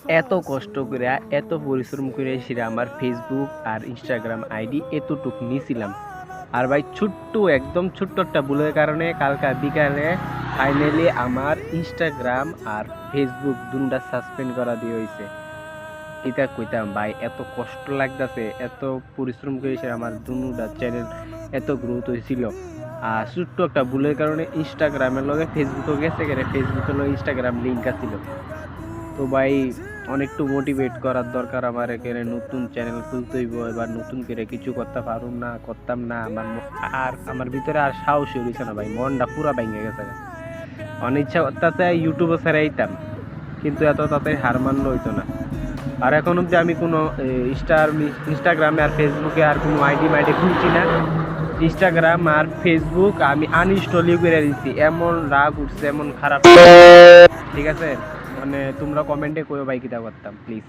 এত কষ্ট করে এত পরিশ্রম করে সেটা আমার ফেসবুক আর ইনস্টাগ্রাম আইডি এতটুক নিয়েছিলাম। আর ভাই ছোট্ট একদম ছোট্ট একটা ভুলের কারণে কালকা বিকালে ফাইনালি আমার ইনস্টাগ্রাম আর ফেসবুক দুটা সাসপেন্ড করা দিয়ে হয়েছে। এটা কইতাম ভাই, এত কষ্ট লাগতেছে, এত পরিশ্রম করেছে আমার দুটা চ্যানেল এত গ্রোথ হয়েছিল। আর ছোট্ট একটা ভুলের কারণে ইনস্টাগ্রামের লগে ফেসবুকও গেছে, গেলে ফেসবুকের লগে ইনস্টাগ্রাম লিঙ্ক আছিল। তো ভাই অনেকটু মোটিভেট করার দরকার, আমার এখানে নতুন চ্যানেল খুলতে হইব, এবার নতুন করে কিছু করতে পারুম না, করতাম না, আর আমার ভিতরে আর সাহসই হইছে না ভাই, মনটা পুরা ভেঙে গেছে। অনেক ইচ্ছা করতেছে ইউটিউবে ছেড়াইতাম, কিন্তু এত তাড়াতাড়ি হার মানলে হইতো না। আর এখন অব্দি আমি কোনো ইনস্টাগ্রামে আর ফেসবুকে আর কোনো আইডি মাইডি খুলছি না। ইনস্টাগ্রাম আর ফেসবুক আমি আনইনস্টলই করে দিচ্ছি, এমন রাগ উঠছে, এমন খারাপ। ঠিক আছে, মানে তোমরা কমেন্টে কইও ভাই কিটা করতাম প্লিজ।